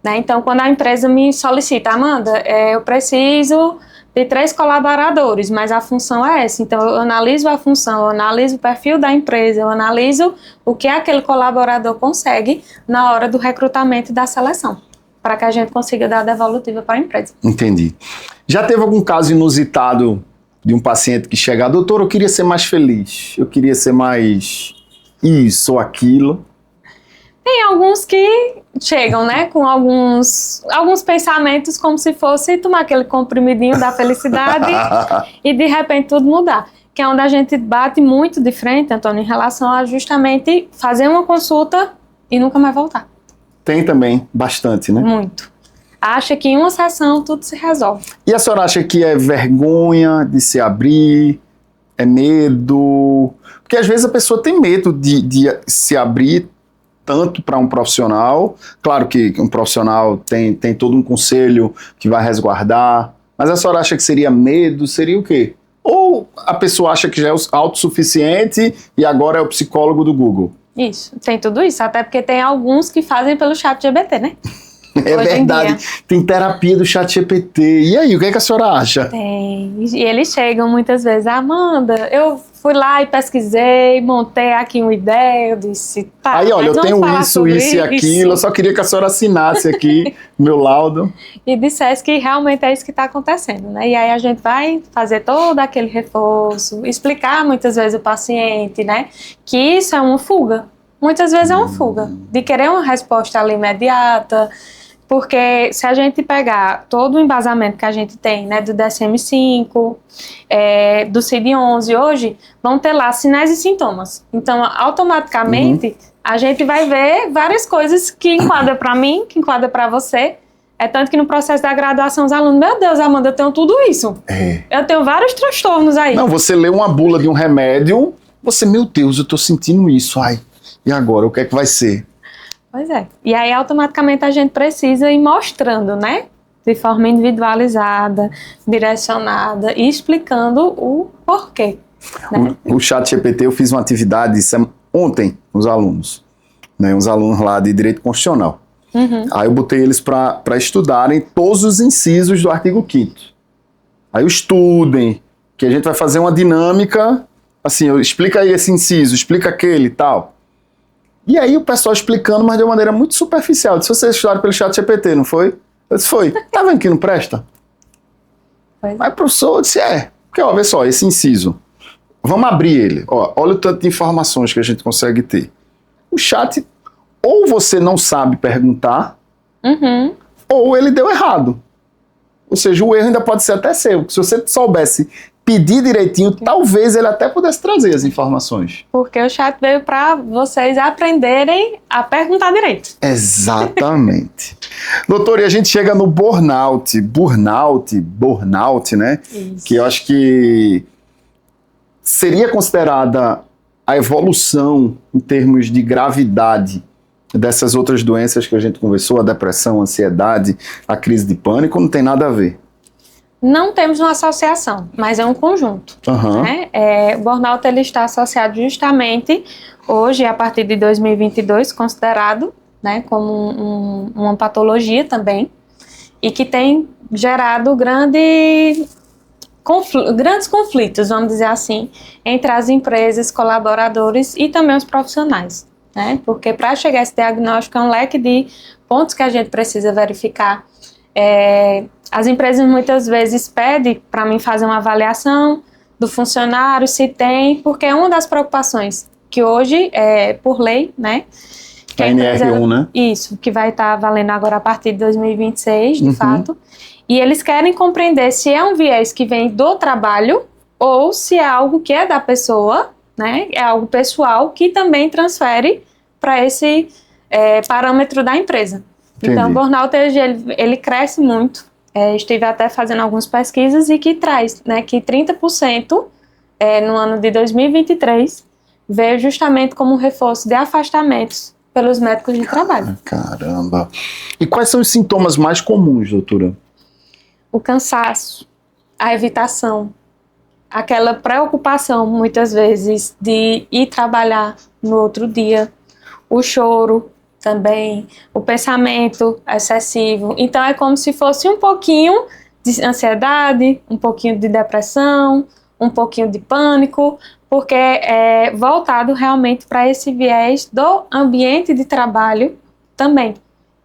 Né? Então, quando a empresa me solicita, Amanda, eu preciso de 3 colaboradores, mas a função é essa. Então, eu analiso a função, eu analiso o perfil da empresa, eu analiso o que aquele colaborador consegue na hora do recrutamento e da seleção, para que a gente consiga dar a devolutiva para a empresa. Entendi. Já teve algum caso inusitado de um paciente que chega, doutor, eu queria ser mais feliz, eu queria ser mais isso ou aquilo? Tem alguns que chegam, né, com alguns pensamentos como se fosse tomar aquele comprimidinho da felicidade e de repente tudo mudar. Que é onde a gente bate muito de frente, Antônio, em relação a justamente fazer uma consulta e nunca mais voltar. Tem também, bastante, né? Muito. Acha que em uma sessão tudo se resolve. E a senhora acha que é vergonha de se abrir? É medo? Porque às vezes a pessoa tem medo de se abrir tanto para um profissional. Claro que um profissional tem todo um conselho que vai resguardar, mas a senhora acha que seria medo? Seria o quê? Ou a pessoa acha que já é autossuficiente e agora é o psicólogo do Google? Isso, tem tudo isso. Até porque tem alguns que fazem pelo ChatGPT, né? É verdade, tem terapia do ChatGPT. E aí, o que é que a senhora acha? Tem, e eles chegam muitas vezes, Amanda, eu fui lá e pesquisei, montei aqui uma ideia, eu disse, tá. Aí, olha, eu tenho isso e aquilo, eu só queria que a senhora assinasse aqui meu laudo. E dissesse que realmente é isso que está acontecendo, né? E aí a gente vai fazer todo aquele reforço, explicar muitas vezes o paciente, né, que isso é uma fuga. Muitas vezes é uma fuga, de querer uma resposta ali imediata, Porque se a gente pegar todo o embasamento que a gente tem, né, do DSM-5, do CID-11 hoje, vão ter lá sinais e sintomas. Então, automaticamente, a gente vai ver várias coisas que enquadram para mim, que enquadram para você. É tanto que no processo da graduação os alunos, meu Deus, Amanda, eu tenho tudo isso. Eu tenho vários transtornos aí. Não, você lê uma bula de um remédio, você, meu Deus, eu tô sentindo isso, ai, e agora, o que é que vai ser? Pois é. E aí, automaticamente, a gente precisa ir mostrando, né? De forma individualizada, direcionada e explicando o porquê. Né? O ChatGPT, eu fiz uma atividade ontem, os alunos, né? Uns alunos lá de Direito Constitucional. Aí eu botei eles para estudarem todos os incisos do artigo 5º. Aí estudem, que a gente vai fazer uma dinâmica, assim, explica aí esse inciso, explica aquele e tal. E aí o pessoal explicando, mas de uma maneira muito superficial. Disse, vocês estudaram pelo ChatGPT, não foi? Eu disse, foi. Tá vendo que não presta? Mas professor, eu disse, porque ó, vê só, esse inciso, vamos abrir ele. Ó, olha o tanto de informações que a gente consegue ter. O chat, ou você não sabe perguntar, ou ele deu errado. Ou seja, o erro ainda pode ser até seu. Se você soubesse pedir direitinho, talvez ele até pudesse trazer as informações. Porque o chat veio para vocês aprenderem a perguntar direito. Exatamente. Doutor, e a gente chega no burnout, né? Isso. Que eu acho que seria considerada a evolução em termos de gravidade dessas outras doenças que a gente conversou, a depressão, a ansiedade, a crise de pânico, não tem nada a ver. Não temos uma associação, mas é um conjunto. Né? O burnout ele está associado justamente, hoje, a partir de 2022, considerado, né, como uma patologia também, e que tem gerado grandes conflitos, vamos dizer assim, entre as empresas, colaboradores e também os profissionais. Né? Porque para chegar a esse diagnóstico é um leque de pontos que a gente precisa verificar. As empresas muitas vezes pedem para mim fazer uma avaliação do funcionário, se tem, porque é uma das preocupações que hoje, por lei, né? Que a NR1, né? Isso, que vai estar valendo agora a partir de 2026, de fato. E eles querem compreender se é um viés que vem do trabalho ou se é algo que é da pessoa, né? É algo pessoal que também transfere para esse parâmetro da empresa. Entendi. Então, o burnout, ele cresce muito. Estive até fazendo algumas pesquisas e que traz, né, que 30% no ano de 2023 veio justamente como um reforço de afastamentos pelos médicos de trabalho. Caramba! E quais são os sintomas mais comuns, doutora? O cansaço, a evitação, aquela preocupação, muitas vezes, de ir trabalhar no outro dia, o choro, também, o pensamento excessivo. Então, é como se fosse um pouquinho de ansiedade, um pouquinho de depressão, um pouquinho de pânico, porque é voltado realmente para esse viés do ambiente de trabalho também.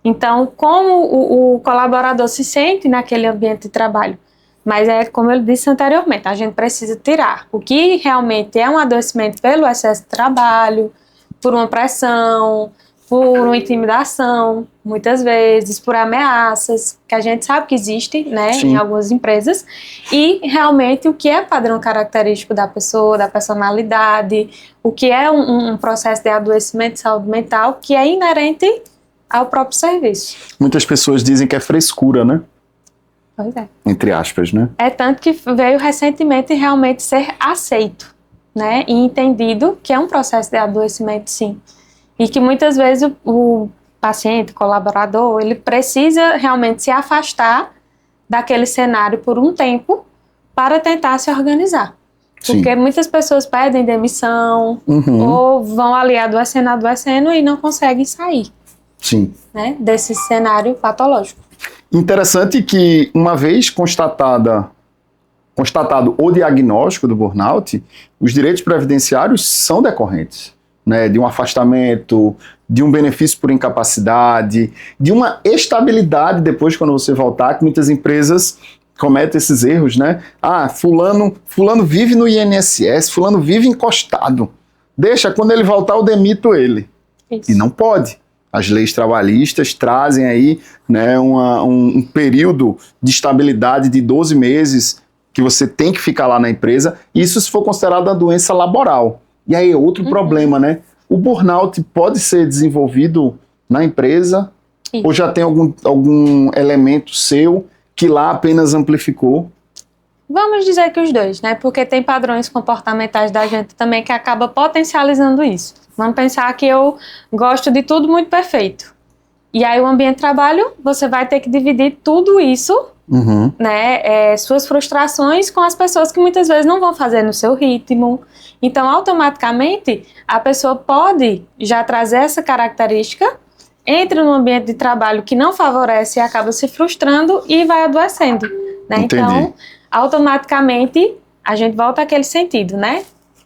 Então, como o colaborador se sente naquele ambiente de trabalho? Mas como eu disse anteriormente, a gente precisa tirar o que realmente é um adoecimento pelo excesso de trabalho, por uma pressão, por uma intimidação, muitas vezes, por ameaças, que a gente sabe que existe, né, em algumas empresas, e realmente o que é padrão característico da pessoa, da personalidade, o que é um processo de adoecimento de saúde mental que é inerente ao próprio serviço. Muitas pessoas dizem que é frescura, né? Pois é. Entre aspas, né? É tanto que veio recentemente realmente ser aceito, né, e entendido que é um processo de adoecimento, sim. E que muitas vezes o paciente, colaborador, ele precisa realmente se afastar daquele cenário por um tempo para tentar se organizar. Sim. Porque muitas pessoas pedem demissão ou vão ali adoecendo e não conseguem sair. Sim. Né, desse cenário patológico. Interessante que, uma vez constatado o diagnóstico do burnout, os direitos previdenciários são decorrentes. Né, de um afastamento, de um benefício por incapacidade, de uma estabilidade depois quando você voltar, que muitas empresas cometem esses erros, né? Fulano vive no INSS, fulano vive encostado. Deixa, quando ele voltar eu demito ele. Isso. E não pode. As leis trabalhistas trazem aí, né, um período de estabilidade de 12 meses que você tem que ficar lá na empresa, isso se for considerado uma doença laboral. E aí, outro problema, né? O burnout pode ser desenvolvido na empresa ou já tem algum elemento seu que lá apenas amplificou? Vamos dizer que os dois, né? Porque tem padrões comportamentais da gente também que acaba potencializando isso. Vamos pensar que eu gosto de tudo muito perfeito. E aí o ambiente de trabalho, você vai ter que dividir tudo isso, né? Suas frustrações com as pessoas que muitas vezes não vão fazer no seu ritmo. Então, automaticamente, a pessoa pode já trazer essa característica, entra num ambiente de trabalho que não favorece e acaba se frustrando e vai adoecendo, né? Então, automaticamente, a gente volta àquele sentido, né?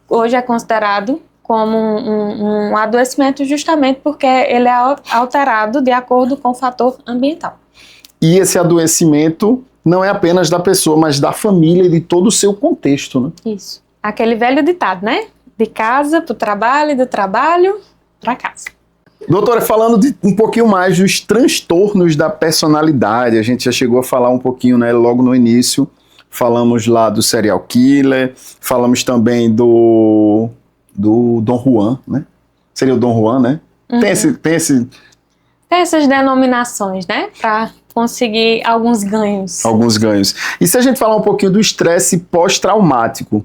Hoje é considerado como um adoecimento justamente porque ele é alterado de acordo com o fator ambiental. E esse adoecimento não é apenas da pessoa, mas da família e de todo o seu contexto, né? Isso. Aquele velho ditado, né? De casa para o trabalho e do trabalho para casa. Doutora, falando um pouquinho mais dos transtornos da personalidade, a gente já chegou a falar um pouquinho, né, logo no início. Falamos lá do serial killer, falamos também do Dom Juan, né? Seria o Dom Juan, né? Tem essas denominações, né? Para conseguir alguns ganhos. Alguns ganhos. E se a gente falar um pouquinho do estresse pós-traumático?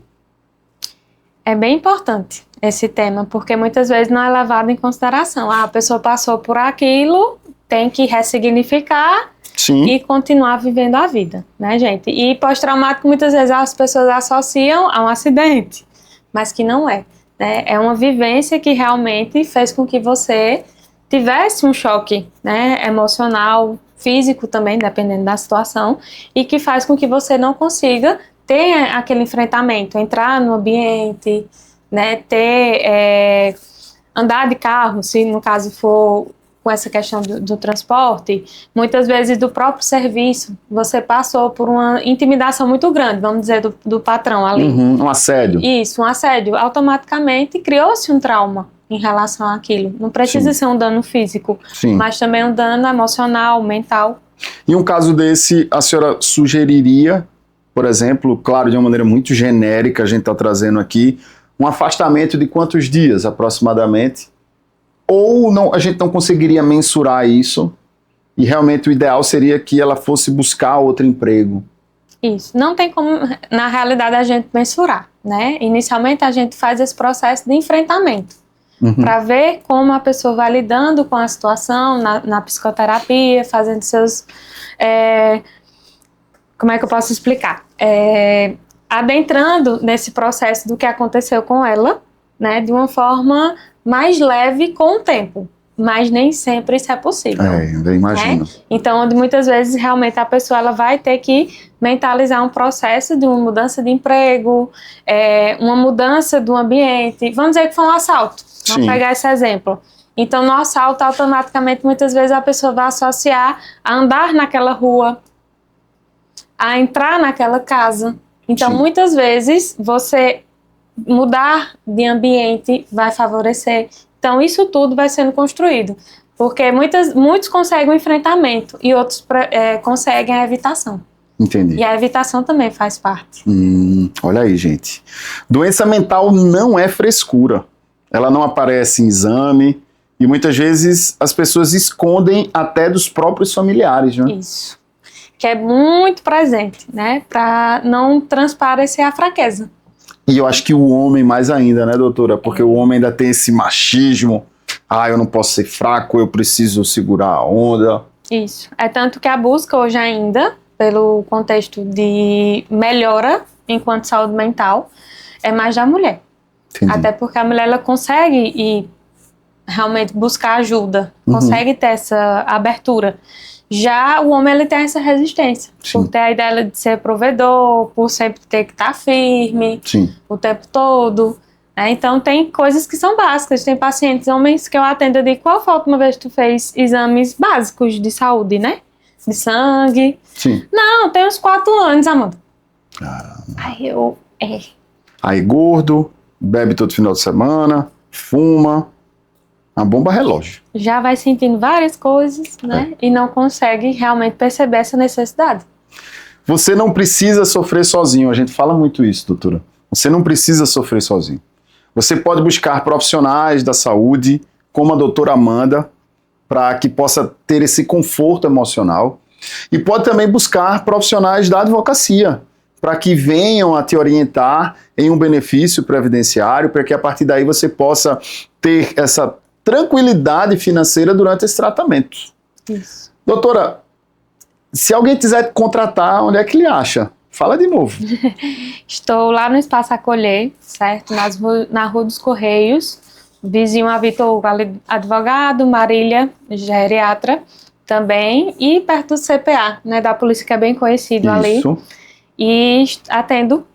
É bem importante esse tema, porque muitas vezes não é levado em consideração. A pessoa passou por aquilo, tem que ressignificar. Sim. E continuar vivendo a vida, né, gente? E pós-traumático, muitas vezes as pessoas associam a um acidente, mas que não é, né? É uma vivência que realmente fez com que você tivesse um choque, né, emocional, físico também, dependendo da situação, e que faz com que você não consiga ter aquele enfrentamento, entrar no ambiente, né, andar de carro, se no caso for com essa questão do transporte, muitas vezes do próprio serviço, você passou por uma intimidação muito grande, vamos dizer, do patrão ali. Um assédio. Isso, um assédio. Automaticamente criou-se um trauma em relação àquilo. Não precisa ser um dano físico, mas também um dano emocional, mental. Em um caso desse, a senhora sugeriria, por exemplo, claro, de uma maneira muito genérica, a gente está trazendo aqui, um afastamento de quantos dias, aproximadamente? Ou não, a gente não conseguiria mensurar isso e realmente o ideal seria que ela fosse buscar outro emprego? Isso, não tem como, na realidade, a gente mensurar, né? Inicialmente a gente faz esse processo de enfrentamento, para ver como a pessoa vai lidando com a situação na psicoterapia, fazendo seus... como é que eu posso explicar? Adentrando nesse processo do que aconteceu com ela, né, de uma forma mais leve com o tempo, mas nem sempre isso é possível. Eu imagino. Né? Então, muitas vezes, realmente, a pessoa ela vai ter que mentalizar um processo de uma mudança de emprego, uma mudança do ambiente. Vamos dizer que foi um assalto. Vamos pegar esse exemplo. Então, no assalto, automaticamente, muitas vezes, a pessoa vai associar a andar naquela rua, a entrar naquela casa. Então, muitas vezes, você mudar de ambiente vai favorecer. Então, isso tudo vai sendo construído. Porque muitos conseguem o enfrentamento e outros conseguem a evitação. Entendi. E a evitação também faz parte. Olha aí, gente. Doença mental não é frescura. Ela não aparece em exame e muitas vezes as pessoas escondem até dos próprios familiares, né? Isso. Que é muito presente, né? Para não transparecer a fraqueza. E eu acho que o homem mais ainda, né, doutora? Porque o homem ainda tem esse machismo. Eu não posso ser fraco, eu preciso segurar a onda. Isso. É tanto que a busca hoje ainda, pelo contexto de melhora enquanto saúde mental, é mais da mulher. Entendi. Até porque a mulher ela consegue ir realmente buscar ajuda, consegue ter essa abertura. Já o homem ele tem essa resistência, por ter a ideia de ser provedor, por sempre ter que estar firme o tempo todo. Então tem coisas que são básicas. Tem pacientes, homens que eu atendo, eu digo, qual foi a última vez que tu fez exames básicos de saúde, né? De sangue. Não, tem uns 4 anos, Amanda. Caramba. Aí gordo, bebe todo final de semana, fuma. Uma bomba relógio. Já vai sentindo várias coisas, né? E não consegue realmente perceber essa necessidade. Você não precisa sofrer sozinho. A gente fala muito isso, doutora. Você não precisa sofrer sozinho. Você pode buscar profissionais da saúde, como a doutora Amanda, para que possa ter esse conforto emocional. E pode também buscar profissionais da advocacia, para que venham a te orientar em um benefício previdenciário, para que a partir daí você possa ter essa tranquilidade financeira durante esse tratamento. Isso. Doutora, se alguém quiser te contratar, onde é que ele acha? Fala de novo. Estou lá no Espaço Acolher, certo? Na Rua dos Correios, vizinho a Vitor Advogado, Marília, geriatra também, e perto do CPA, né, da polícia, que é bem conhecido ali. E atendo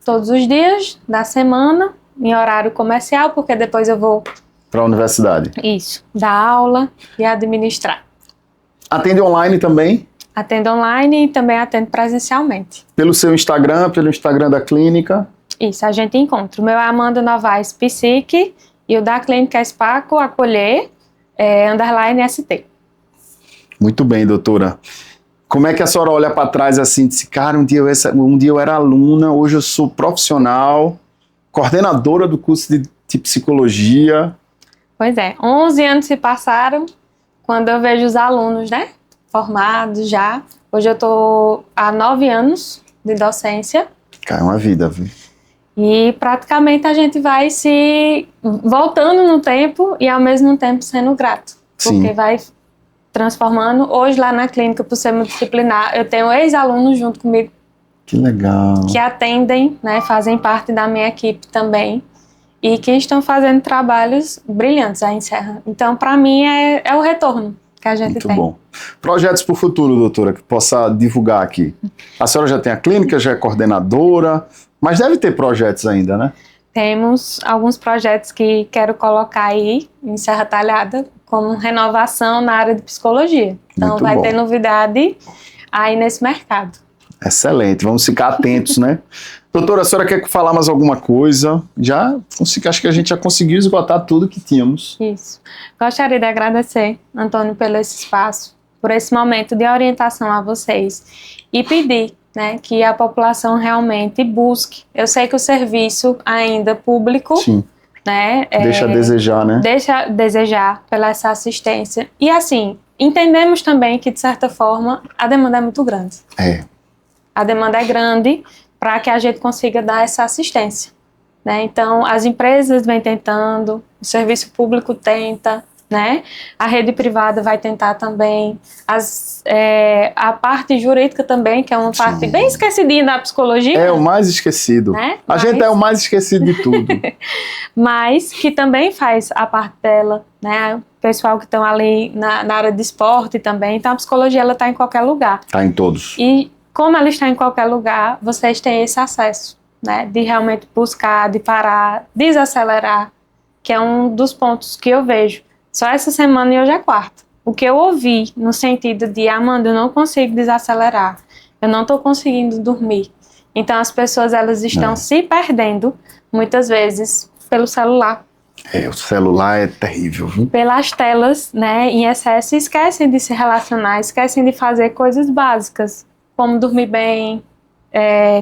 todos os dias da semana, em horário comercial, porque depois eu vou para a universidade. Isso, dar aula e administrar. Atende online também? Atendo online e também atendo presencialmente. Pelo seu Instagram, pelo Instagram da clínica? Isso, a gente encontra. O meu é Amanda Novaes Psique e o da clínica é Espaco Acolher, _ST. Muito bem, doutora. Como é que a senhora olha para trás assim, disse, cara, um dia eu era aluna, hoje eu sou profissional, coordenadora do curso de psicologia. Pois é, 11 anos se passaram quando eu vejo os alunos, né, formados já. Hoje eu estou há 9 anos de docência. Cara, é uma vida, viu? E praticamente a gente vai se voltando no tempo e ao mesmo tempo sendo grato. Sim. Porque vai transformando. Hoje lá na clínica, por ser multidisciplinar, eu tenho ex-alunos junto comigo. Que legal. Que atendem, né, fazem parte da minha equipe também. E que estão fazendo trabalhos brilhantes aí em Serra. Então, para mim, é o retorno que a gente tem. Muito bom. Projetos para o futuro, doutora, que possa divulgar aqui. A senhora já tem a clínica, já é coordenadora, mas deve ter projetos ainda, né? Temos alguns projetos que quero colocar aí em Serra Talhada, como renovação na área de psicologia. Então, muito vai bom. ter novidade aí nesse mercado. Excelente, vamos ficar atentos, né? Doutora, a senhora quer falar mais alguma coisa? Acho que a gente já conseguiu esgotar tudo que tínhamos. Isso. Gostaria de agradecer, Antônio, pelo esse espaço, por esse momento de orientação a vocês e pedir, né, que a população realmente busque. Eu sei que o serviço ainda público, sim, né, deixa a desejar, né? Deixa a desejar pela essa assistência. E assim, entendemos também que, de certa forma, a demanda é muito grande. A demanda é grande para que a gente consiga dar essa assistência, né? Então, as empresas vêm tentando, o serviço público tenta, né? A rede privada vai tentar também, a parte jurídica também, que é uma parte bem esquecidinha da psicologia. É o mais esquecido. Né? A gente é o mais esquecido de tudo. Mas que também faz a parte dela, né? O pessoal que estão ali na área de esporte também. Então, a psicologia, ela está em qualquer lugar. Está em todos. E como ela está em qualquer lugar, vocês têm esse acesso, né? De realmente buscar, de parar, desacelerar, que é um dos pontos que eu vejo. Só essa semana e hoje é quarta. O que eu ouvi no sentido de, Amanda, eu não consigo desacelerar, eu não estou conseguindo dormir. Então as pessoas, elas estão se perdendo, muitas vezes, pelo celular. O celular é terrível, viu? Pelas telas, né, em excesso, esquecem de se relacionar, esquecem de fazer coisas básicas, como dormir bem,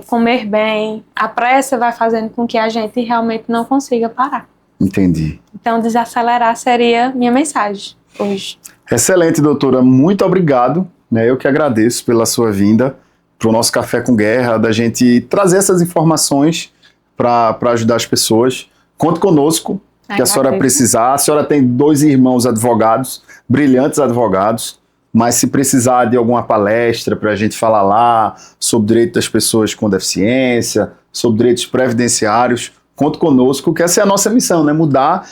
comer bem. A pressa vai fazendo com que a gente realmente não consiga parar. Entendi. Então, desacelerar seria minha mensagem hoje. Excelente, doutora. Muito obrigado. Eu que agradeço pela sua vinda para o nosso Café com Guerra, da gente trazer essas informações para ajudar as pessoas. Conte conosco, que a senhora precisar. A senhora tem 2 irmãos advogados, brilhantes advogados, mas se precisar de alguma palestra para a gente falar lá sobre o direito das pessoas com deficiência, sobre direitos previdenciários, conte conosco, que essa é a nossa missão, né? Mudar,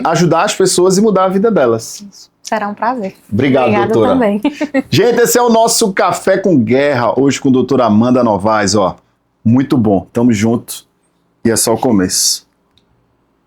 ajudar as pessoas e mudar a vida delas. Isso. Será um prazer. Obrigada, doutora. Também. Gente, esse é o nosso Café com Guerra, hoje com a doutora Amanda Novaes, ó. Muito bom, tamo junto e é só o começo.